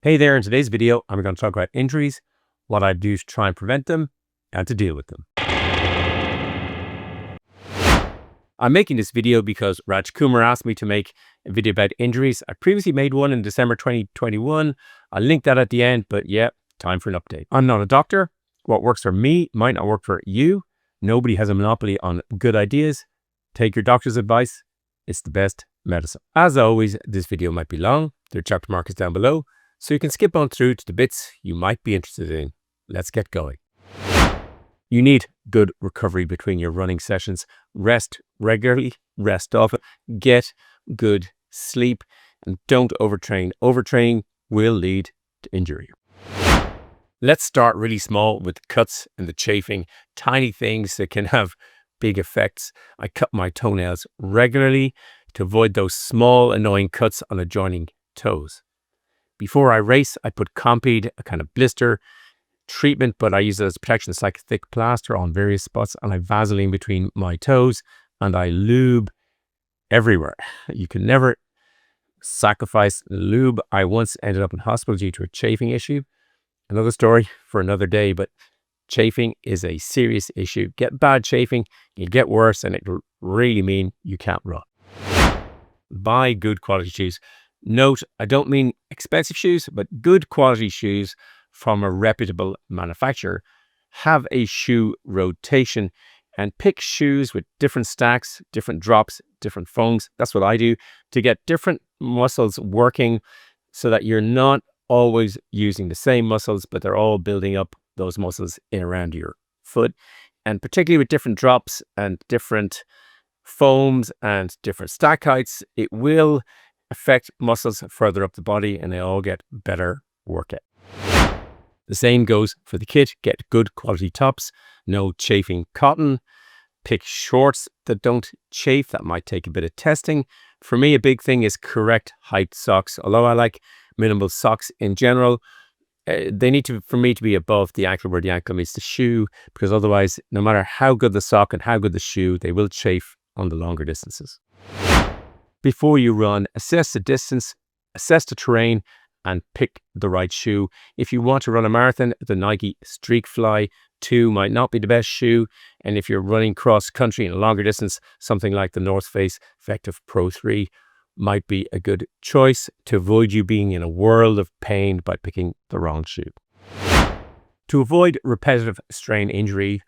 Hey there, in today's video, I'm going to talk about injuries, what I do to try and prevent them, and to deal with them. I'm making this video because Raj Kumar asked me to make a video about injuries. I previously made one in December 2021. I'll link that at the end, but yeah, time for an update. I'm not a doctor. What works for me might not work for you. Nobody has a monopoly on good ideas. Take your doctor's advice. It's the best medicine. As always, this video might be long. There are chapter markers down below, so you can skip on through to the bits you might be interested in. Let's get going. You need good recovery between your running sessions. Rest regularly, rest often, get good sleep, and don't overtrain. Overtraining will lead to injury. Let's start really small with the cuts and the chafing, tiny things that can have big effects. I cut my toenails regularly to avoid those small annoying cuts on adjoining toes. Before I race, I put Compeed, a kind of blister treatment, but I use it as protection. It's like a thick plaster on various spots, and I Vaseline between my toes, and I lube everywhere. You can never sacrifice lube. I once ended up in hospital due to a chafing issue. Another story for another day, but chafing is a serious issue. Get bad chafing, you get worse, and it'll really mean you can't run. Buy good quality shoes. Note, I don't mean expensive shoes, but good quality shoes from a reputable manufacturer. Have a shoe rotation and pick shoes with different stacks, different drops, different foams. That's what I do to get different muscles working so that you're not always using the same muscles, but they're all building up those muscles in around your foot. And particularly with different drops and different foams and different stack heights, it will affect muscles further up the body and they all get better workout. The same goes for the kit. Get good quality tops, no chafing cotton. Pick shorts that don't chafe. That might take a bit of testing. For me, a big thing is correct height socks. Although I like minimal socks in general, they need to, for me, to be above the ankle where the ankle meets the shoe, because otherwise, no matter how good the sock and how good the shoe, they will chafe on the longer distances. Before you run, assess the distance, assess the terrain, and pick the right shoe. If you want to run a marathon, the Nike Streakfly 2 might not be the best shoe. And if you're running cross country in a longer distance, something like the North Face Vective Pro 3 might be a good choice to avoid you being in a world of pain by picking the wrong shoe. To avoid repetitive strain injury,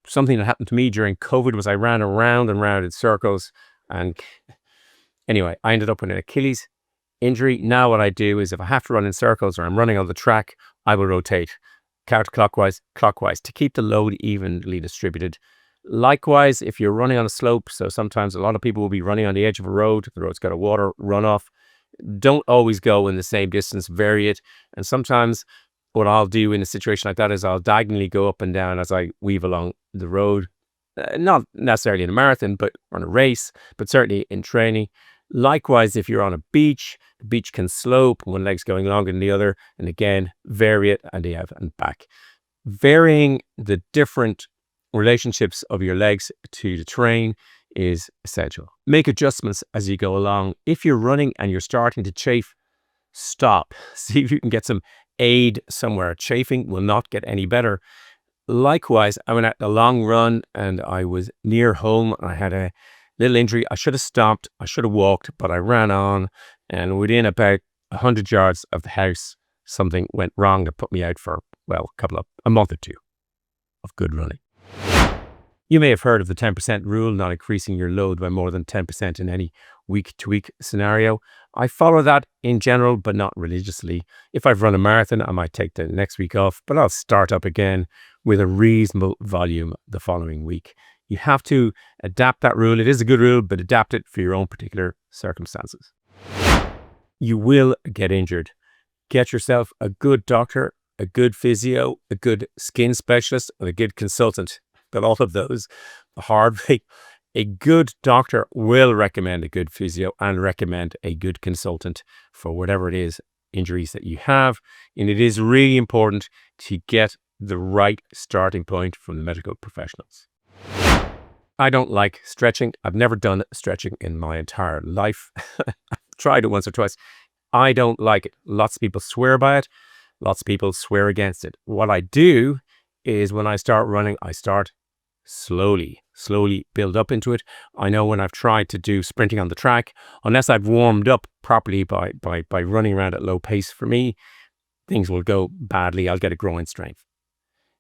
something that happened to me during COVID was I ran around and round in circles, and anyway, I ended up with an Achilles injury. Now what I do is if I have to run in circles or I'm running on the track, I will rotate counterclockwise, clockwise to keep the load evenly distributed. Likewise, if you're running on a slope, so sometimes a lot of people will be running on the edge of a road, the road's got a water runoff, don't always go in the same distance, vary it. And sometimes what I'll do in a situation like that is I'll diagonally go up and down as I weave along the road. Not necessarily in a marathon, but on a race, but certainly in training. Likewise, if you're on a beach, the beach can slope, one leg's going longer than the other, and again, vary it and and back. Varying the different relationships of your legs to the terrain is essential. Make adjustments as you go along. If you're running and you're starting to chafe, stop. See if you can get some aid somewhere. Chafing will not get any better. Likewise, I went out a long run and I was near home and I had a little injury. I should have stopped, I should have walked, but I ran on, and within about 100 yards of the house, something went wrong that put me out for, well, a month or two of good running. You may have heard of the 10% rule, not increasing your load by more than 10% in any week-to-week scenario. I follow that in general, but not religiously. If I've run a marathon, I might take the next week off, but I'll start up again with a reasonable volume the following week. You have to adapt that rule. It is a good rule, but adapt it for your own particular circumstances. You will get injured. Get yourself a good doctor, a good physio, a good skin specialist, and a good consultant. But all of those, the hard way. A good doctor will recommend a good physio and recommend a good consultant for whatever it is, injuries that you have. And it is really important to get the right starting point from the medical professionals. I don't like stretching. I've never done stretching in my entire life. I've tried it once or twice. I don't like it. Lots of people swear by it. Lots of people swear against it. What I do is when I start running, I start slowly build up into it. I know when I've tried to do sprinting on the track, unless I've warmed up properly by running around at low pace, for me, things will go badly. I'll get a groin strength.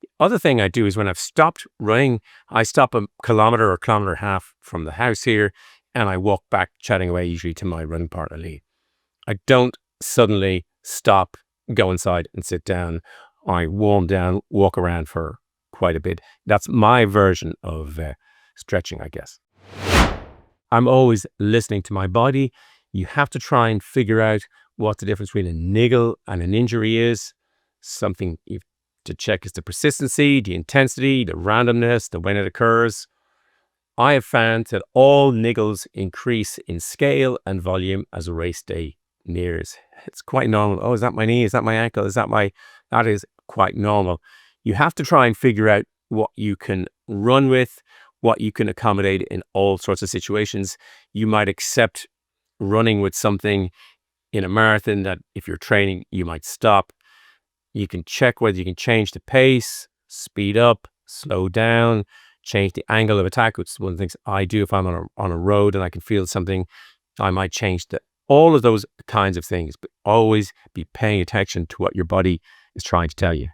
The other thing I do is when I've stopped running, I stop a kilometer or kilometer and a half from the house here, and I walk back chatting away, usually to my running partner, Lee. I don't suddenly stop, go inside and sit down. I warm down, walk around for quite a bit. That's my version of stretching, I guess. I'm always listening to my body. You have to try and figure out what the difference between a niggle and an injury is. Something you have to check is the persistency, the intensity, the randomness, the when it occurs. I have found that all niggles increase in scale and volume as a race day nears. It's quite normal. Oh, is that my knee? Is that my ankle? That is quite normal. You have to try and figure out what you can run with, what you can accommodate in all sorts of situations. You might accept running with something in a marathon that if you're training, you might stop. You can check whether you can change the pace, speed up, slow down, change the angle of attack, which is one of the things I do if I'm on a road and I can feel something. I might change all of those kinds of things, but always be paying attention to what your body is trying to tell you.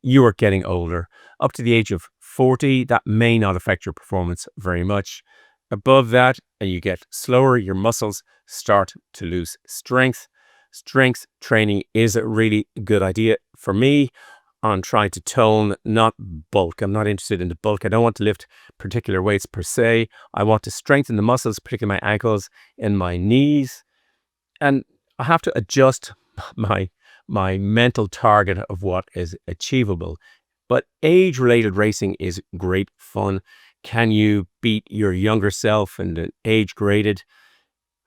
You are getting older. Up to the age of 40, that may not affect your performance very much. Above that, and you get slower, your muscles start to lose strength. Strength training is a really good idea. For me, I'm trying to tone, not bulk. I'm not interested in the bulk. I don't want to lift particular weights per se. I want to strengthen the muscles, particularly my ankles and my knees. And I have to adjust my mental target of what is achievable. But age-related racing is great fun. Can you beat your younger self and age-graded?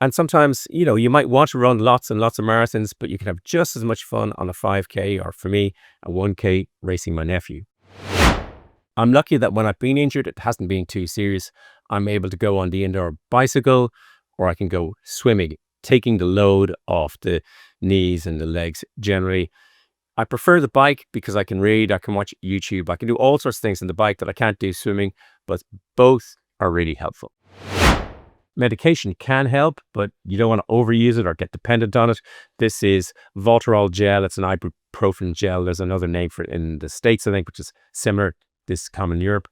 And sometimes, you might want to run lots and lots of marathons, but you can have just as much fun on a 5K or, for me, a 1K racing my nephew. I'm lucky that when I've been injured, it hasn't been too serious. I'm able to go on the indoor bicycle, or I can go swimming, taking the load off the knees and the legs generally. I prefer the bike because I can read, I can watch YouTube, I can do all sorts of things on the bike that I can't do swimming, but both are really helpful. Medication can help, but you don't want to overuse it or get dependent on it. This is Voltarol gel. It's an ibuprofen gel. There's another name for it in the States, I think, which is similar. This is common in Europe.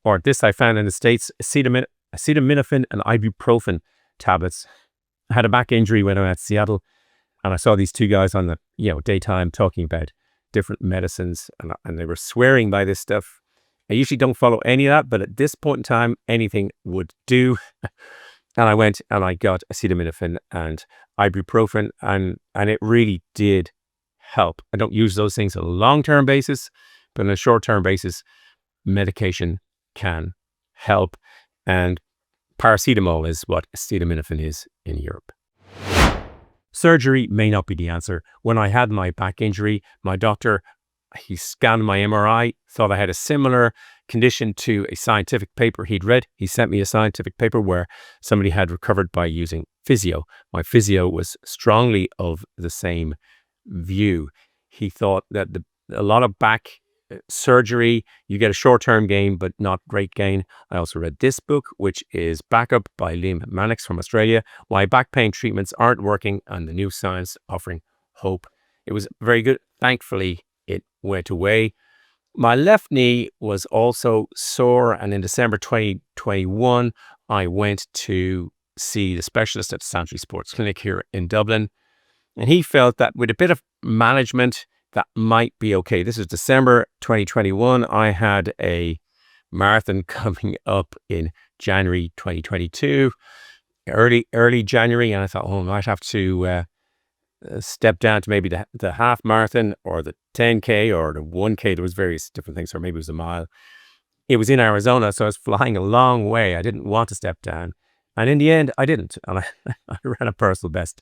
Or this I found in the States, acetaminophen and ibuprofen tablets. I had a back injury when I was at Seattle, and I saw these two guys on the daytime talking about different medicines, and they were swearing by this stuff. I usually don't follow any of that, but at this point in time, anything would do. And I went and I got acetaminophen and ibuprofen, and it really did help. I don't use those things on a long-term basis, but on a short-term basis, medication can help. And paracetamol is what acetaminophen is in Europe. Surgery may not be the answer. When I had my back injury, my doctor, he scanned my MRI, thought I had a similar condition to a scientific paper he'd read. He sent me a scientific paper where somebody had recovered by using physio. My physio was strongly of the same view. He thought that a lot of back surgery, you get a short-term gain, but not great gain. I also read this book, which is Backup by Liam Mannix from Australia, Why Back Pain Treatments Aren't Working and the New Science Offering Hope. It was very good. Thankfully, it went away. My left knee was also sore, and in December 2021, I went to see the specialist at Santry Sports Clinic here in Dublin, and he felt that with a bit of management, that might be okay. This is December 2021. I had a marathon coming up in January 2022, early January, and I thought, I might have to step down to maybe the half marathon or the 10K or the 1K. There was various different things, or maybe it was a mile. It was in Arizona, so I was flying a long way. I didn't want to step down. And in the end, I didn't. And I ran a personal best.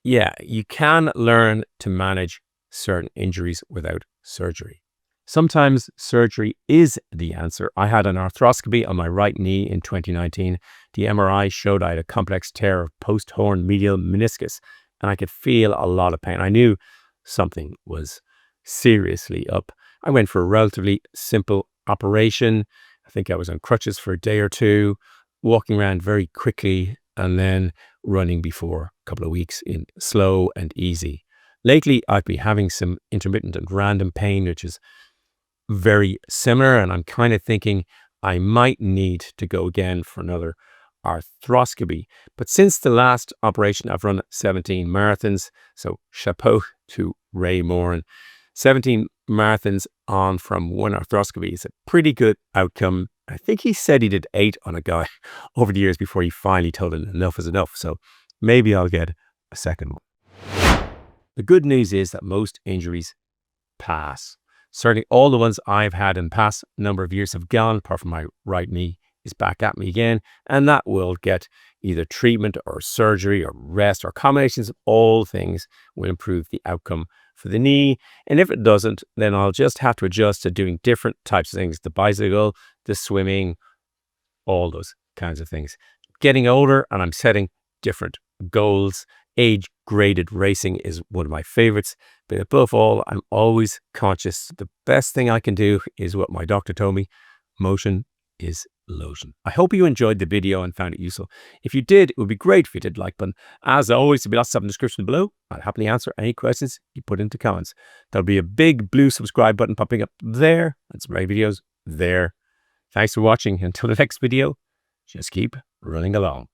Yeah, you can learn to manage certain injuries without surgery. Sometimes surgery is the answer. I had an arthroscopy on my right knee in 2019 The MRI showed I had a complex tear of post-horn medial meniscus, and I could feel a lot of pain. I knew something was seriously up. I went for a relatively simple operation. I think I was on crutches for a day or two, walking around very quickly, and then running before a couple of weeks in slow and easy. Lately, I've been having some intermittent and random pain, which is very similar, and I'm kind of thinking I might need to go again for another arthroscopy. But since the last operation, I've run 17 marathons, so chapeau to Ray Moran. 17 marathons on from one arthroscopy is a pretty good outcome. I think he said he did 8 on a guy over the years before he finally told him enough is enough. So maybe I'll get a second one. The good news is that most injuries pass. Certainly all the ones I've had in the past number of years have gone, apart from my right knee is back at me again. And that will get either treatment or surgery or rest or combinations of all things will improve the outcome for the knee. And if it doesn't, then I'll just have to adjust to doing different types of things, the bicycle, the swimming, all those kinds of things. Getting older and I'm setting different goals. Age-graded racing is one of my favorites, but above all, I'm always conscious the best thing I can do is what my doctor told me: motion is lotion. I hope you enjoyed the video and found it useful. If you did, it would be great if you did like button. As always, there'll be lots of stuff in the description below. I'll happily answer any questions you put into comments. There'll be a big blue subscribe button popping up there, and some my videos there. Thanks for watching. Until the next video, just keep running along.